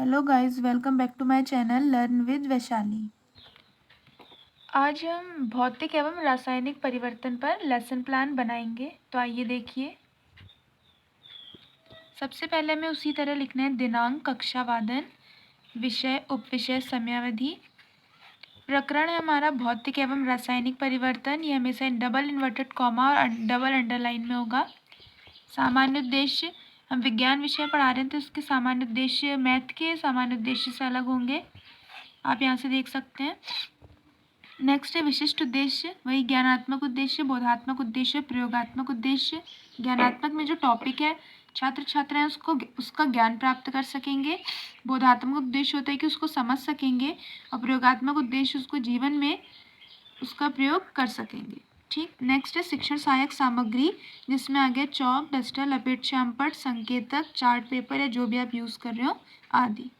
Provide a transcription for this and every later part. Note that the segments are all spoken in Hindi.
Hello guys, welcome back to my channel learn with Vaishali. आज हम भौतिक एवं रासायनिक परिवर्तन पर लेसन प्लान बनाएंगे। तो आइए देखिए। सबसे पहले हमें उसी तरह लिखना है दिनांक, कक्षा वादन, विषय, उपविषय, समयावधि। प्रकरण है हमारा भौतिक एवं रासायनिक परिवर्तन। ये हमेशा डबल इन्वर्टेड कॉमा और डबल अंडरलाइन में होगा। सामान्य उद्देश्य, हम विज्ञान विषय पढ़ा रहे हैं तो इसके सामान्य उद्देश्य मैथ के सामान्य उद्देश्य से अलग होंगे, आप यहाँ से देख सकते हैं। नेक्स्ट है विशिष्ट उद्देश्य, वही ज्ञानात्मक उद्देश्य, बोधात्मक उद्देश्य, प्रयोगात्मक उद्देश्य। ज्ञानात्मक में जो टॉपिक है छात्र छात्राएं उसका ज्ञान प्राप्त कर सकेंगे। बोधात्मक उद्देश्य होता है कि उसको समझ सकेंगे, और प्रयोगात्मक उद्देश्य उसको जीवन में उसका प्रयोग कर सकेंगे। ठीक। नेक्स्ट है शिक्षण सहायक सामग्री, जिसमें आ गया चौक, डस्टर, लपेट श्यामपट्ट, संकेतक, चार्ट पेपर या जो भी आप यूज़ कर रहे हो आदि।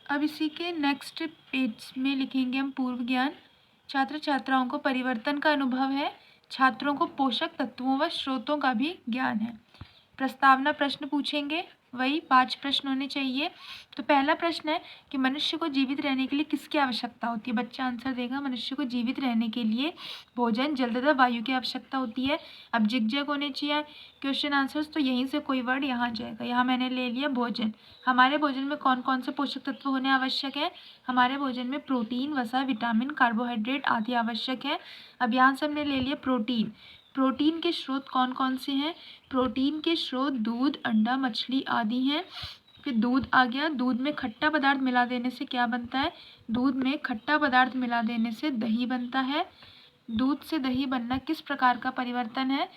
अब इसी के नेक्स्ट पेज में लिखेंगे हम पूर्व ज्ञान। छात्र छात्राओं को परिवर्तन का अनुभव है, छात्रों को पोषक तत्वों व स्रोतों का भी ज्ञान है। प्रस्तावना प्रश्न पूछेंगे, वही 5 प्रश्न होने चाहिए। तो पहला प्रश्न है कि मनुष्य को जीवित रहने के लिए किसकी आवश्यकता होती है। बच्चा आंसर देगा मनुष्य को जीवित रहने के लिए भोजन, जल तथा वायु की आवश्यकता होती है। अब जिग होने चाहिए क्वेश्चन आंसर्स, तो यहीं से कोई वर्ड यहाँ जाएगा। यहाँ मैंने ले लिया भोजन। हमारे भोजन में कौन कौन से पोषक तत्व होने आवश्यक है। हमारे भोजन में प्रोटीन, वसा, विटामिन, कार्बोहाइड्रेट आदि आवश्यक है। अब यहाँ से हमने ले लिया प्रोटीन। प्रोटीन के स्रोत कौन कौन से हैं। प्रोटीन के स्रोत दूध, अंडा, मछली आदि हैं। फिर दूध आ गया। दूध में खट्टा पदार्थ मिला देने से क्या बनता है। दूध में खट्टा पदार्थ मिला देने से दही बनता है। दूध से दही बनना किस प्रकार का परिवर्तन है,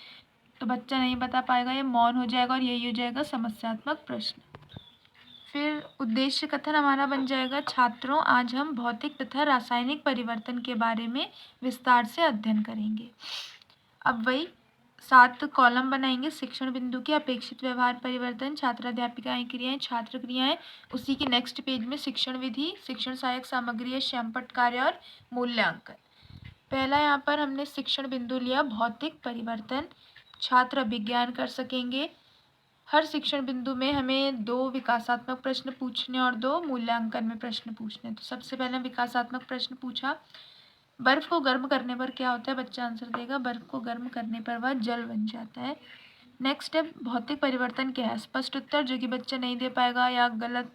तो बच्चा नहीं बता पाएगा, ये मौन हो जाएगा और यही हो जाएगा समस्यात्मक प्रश्न। फिर उद्देश्य कथन हमारा बन जाएगा छात्रों, आज हम भौतिक तथा रासायनिक परिवर्तन के बारे में विस्तार से अध्ययन करेंगे। अब वही 7 कॉलम बनाएंगे। शिक्षण बिंदु के अपेक्षित व्यवहार परिवर्तन, छात्राध्यापिकाएं क्रियाएं, छात्र क्रियाएं। उसी के नेक्स्ट पेज में शिक्षण विधि, शिक्षण सहायक सामग्री, श्यामपट्ट कार्य और मूल्यांकन। पहला यहाँ पर हमने शिक्षण बिंदु लिया भौतिक परिवर्तन। छात्र अभिज्ञान कर सकेंगे। हर शिक्षण बिंदु में हमें 2 विकासात्मक प्रश्न पूछने और 2 मूल्यांकन में प्रश्न पूछने। तो सबसे पहले विकासात्मक प्रश्न पूछा, बर्फ को गर्म करने पर क्या होता है। बच्चा आंसर देगा बर्फ को गर्म करने पर वह जल बन जाता है। नेक्स्ट है भौतिक परिवर्तन क्या है। स्पष्ट उत्तर जो कि बच्चा नहीं दे पाएगा या गलत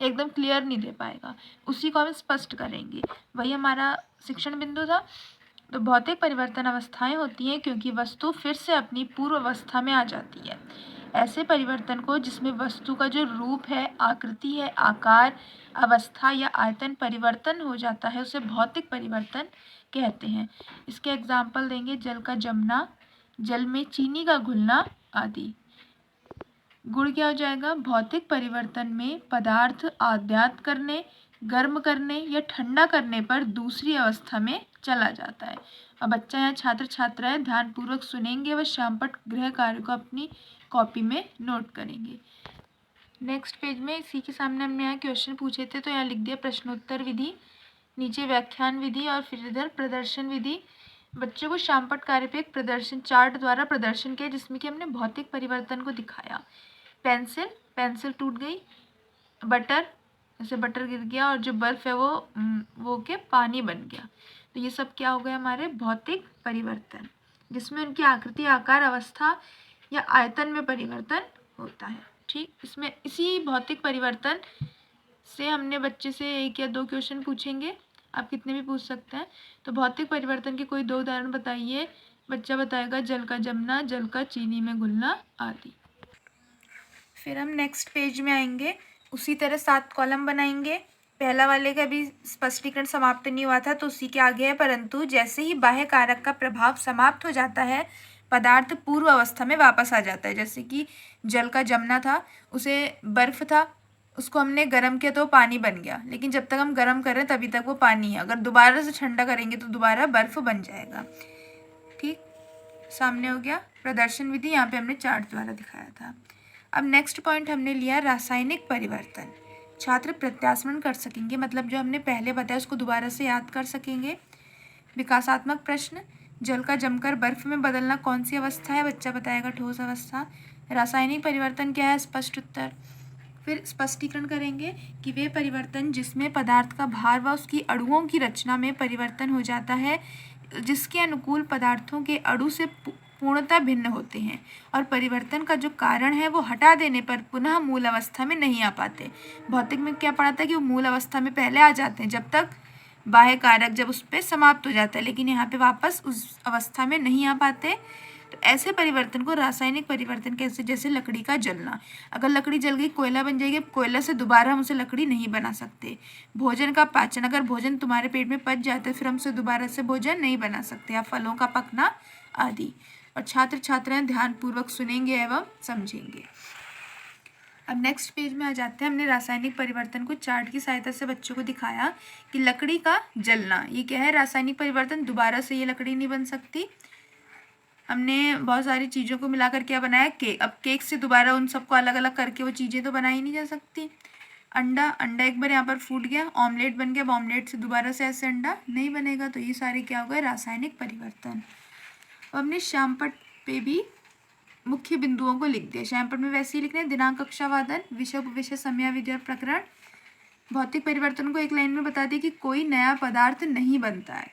एकदम क्लियर नहीं दे पाएगा, उसी को हम स्पष्ट करेंगे। वही हमारा शिक्षण बिंदु था। तो भौतिक परिवर्तन अवस्थाएं होती हैं क्योंकि वस्तु फिर से अपनी पूर्व अवस्था में आ जाती है। ऐसे परिवर्तन को जिसमें वस्तु का जो रूप है, आकृति है, आकार, अवस्था या आयतन परिवर्तन हो जाता है, उसे भौतिक परिवर्तन कहते हैं। इसके एग्जाम्पल देंगे जल का जमना, जल में चीनी का घुलना आदि। गुण क्या हो जाएगा। भौतिक परिवर्तन में पदार्थ आद्यात करने, गर्म करने या ठंडा करने पर दूसरी अवस्था में चला जाता है। अब बच्चा यहाँ छात्र छात्राएं ध्यानपूर्वक सुनेंगे व श्यामपट्ट गृह कार्य को अपनी कॉपी में नोट करेंगे। नेक्स्ट पेज में इसी के सामने हमने यहाँ क्वेश्चन पूछे थे, तो यहाँ लिख दिया प्रश्नोत्तर विधि, नीचे व्याख्यान विधि और फिर इधर प्रदर्शन विधि। बच्चों को श्यामपट्ट कार्य पे एक प्रदर्शन चार्ट द्वारा प्रदर्शन किया, जिसमें कि हमने भौतिक परिवर्तन को दिखाया। पेंसिल टूट गई, बटर जैसे बटर गिर गया, और जो बर्फ़ है वो के पानी बन गया। तो ये सब क्या हो गए हमारे भौतिक परिवर्तन, जिसमें उनकी आकृति, आकार, अवस्था या आयतन में परिवर्तन होता है। ठीक। इसमें इसी भौतिक परिवर्तन से हमने बच्चे से 1 या 2 क्वेश्चन पूछेंगे, आप कितने भी पूछ सकते हैं। तो भौतिक परिवर्तन के कोई 2 उदाहरण बताइए। बच्चा बताएगा जल का जमना, जल का चीनी में घुलना आदि। फिर हम नेक्स्ट पेज में आएंगे, उसी तरह 7 कॉलम बनाएंगे। पहला वाले का भी स्पष्टीकरण समाप्त नहीं हुआ था, तो उसी के आगे है, परंतु जैसे ही बाह्य कारक का प्रभाव समाप्त हो जाता है, पदार्थ पूर्व अवस्था में वापस आ जाता है। जैसे कि जल का जमना था, उसे बर्फ़ था, उसको हमने गर्म किया तो पानी बन गया, लेकिन जब तक हम गर्म कर रहे हैं तभी तक वो पानी है। अगर दोबारा से ठंडा करेंगे तो दोबारा बर्फ़ बन जाएगा। ठीक। सामने हो गया प्रदर्शन विधि, यहाँ पे हमने चार्ट द्वारा दिखाया था। अब नेक्स्ट पॉइंट हमने लिया रासायनिक परिवर्तन। छात्र प्रत्यास्मरण कर सकेंगे, मतलब जो हमने पहले बताया उसको दोबारा से याद कर सकेंगे। विकासात्मक प्रश्न, जल का जमकर बर्फ में बदलना कौन सी अवस्था है। बच्चा बताएगा ठोस अवस्था। रासायनिक परिवर्तन क्या है। स्पष्ट उत्तर। फिर स्पष्टीकरण करेंगे कि वे परिवर्तन जिसमें पदार्थ का भार व उसकी अणुओं की रचना में परिवर्तन हो जाता है, जिसके अनुकूल पदार्थों के अणु से पूर्णतः भिन्न होते हैं और परिवर्तन का जो कारण है वो हटा देने पर पुनः मूल अवस्था में नहीं आ पाते। भौतिक में क्या पढ़ा था कि वो मूल अवस्था में पहले आ जाते हैं जब तक बाह्य कारक जब उस पर समाप्त हो जाता है, लेकिन यहाँ पे वापस उस अवस्था में नहीं आ पाते। तो ऐसे परिवर्तन को रासायनिक परिवर्तन कैसे, जैसे लकड़ी का जलना। अगर लकड़ी जल गई कोयला बन जाएगी, कोयला से दोबारा हम उसे लकड़ी नहीं बना सकते। भोजन का पाचन, अगर भोजन तुम्हारे पेट में पच जाता है फिर हम उसे दोबारा से भोजन नहीं बना सकते। या फलों का पकना आदि। और छात्र छात्राएं ध्यानपूर्वक सुनेंगे एवं समझेंगे। अब नेक्स्ट पेज में आ जाते हैं। हमने रासायनिक परिवर्तन को चार्ट की सहायता से बच्चों को दिखाया कि लकड़ी का जलना ये क्या है, रासायनिक परिवर्तन। दोबारा से ये लकड़ी नहीं बन सकती। हमने बहुत सारी चीज़ों को मिलाकर क्या बनाया, केक। अब केक से दोबारा उन सबको अलग अलग करके वो चीज़ें तो बनाई नहीं जा सकती। अंडा, अंडा एक बार यहाँ पर फूट गया, ऑमलेट बन गया। अब ऑमलेट से दोबारा से ऐसे अंडा नहीं बनेगा। तो ये सारे क्या हो गए, रासायनिक परिवर्तन। अब हमने श्यामपट्ट पे भी मुख्य बिंदुओं को लिख दिया। श्यामपट्ट में वैसे ही लिखना है, दिनांक, कक्षावादन, विषय उपविषय, समयावधि और प्रकरण। भौतिक परिवर्तन को एक लाइन में बता दिया कि कोई नया पदार्थ नहीं बनता है,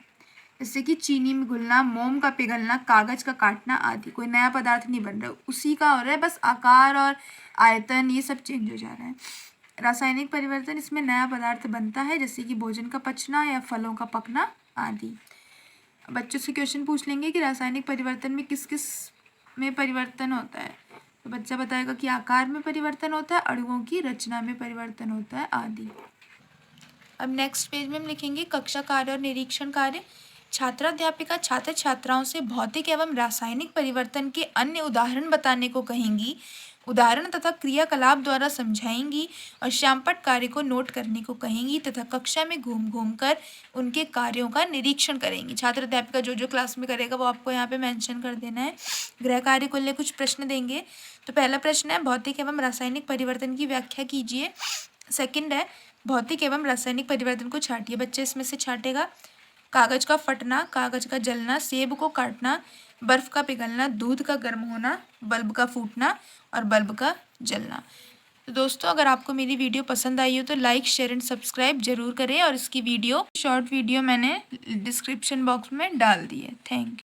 जैसे कि चीनी में घुलना, मोम का पिघलना, कागज का काटना आदि। कोई नया पदार्थ नहीं बन रहा, उसी का हो रहा है, बस आकार और आयतन ये सब चेंज हो जा रहा है। रासायनिक परिवर्तन, इसमें नया पदार्थ बनता है, जैसे कि भोजन का पचना या फलों का पकना आदि। बच्चों से क्वेश्चन पूछ लेंगे कि रासायनिक परिवर्तन में किस किस में परिवर्तन होता है। तो बच्चा बताएगा कि आकार में परिवर्तन होता है, अणुओं की रचना में परिवर्तन होता है आदि। अब नेक्स्ट पेज में हम लिखेंगे कक्षा कार्य और निरीक्षण कार्य। छात्राध्यापिका छात्र छात्राओं से भौतिक एवं रासायनिक परिवर्तन के अन्य उदाहरण बताने को कहेंगी, उदाहरण तथा क्रियाकलाप द्वारा समझाएंगी और श्यामपट्ट कार्य को नोट करने को कहेंगी तथा कक्षा में घूम घूम कर उनके कार्यों का निरीक्षण करेंगी। छात्र अध्यापिका जो जो क्लास में करेगा वो आपको यहाँ पे मेंशन कर देना है। गृह कार्य को लिए कुछ प्रश्न देंगे। तो पहला प्रश्न है, भौतिक एवं रासायनिक परिवर्तन की व्याख्या कीजिए। सेकंड है, भौतिक एवं रासायनिक परिवर्तन को छाटिए। बच्चे इसमें से छाटेगा। कागज का फटना, कागज का जलना, सेब को काटना, बर्फ का पिघलना, दूध का गर्म होना, बल्ब का फूटना और बल्ब का जलना। तो दोस्तों, अगर आपको मेरी वीडियो पसंद आई हो तो लाइक, शेयर एंड सब्सक्राइब जरूर करें। और इसकी वीडियो, शॉर्ट वीडियो मैंने डिस्क्रिप्शन बॉक्स में डाल दी है। Thank you.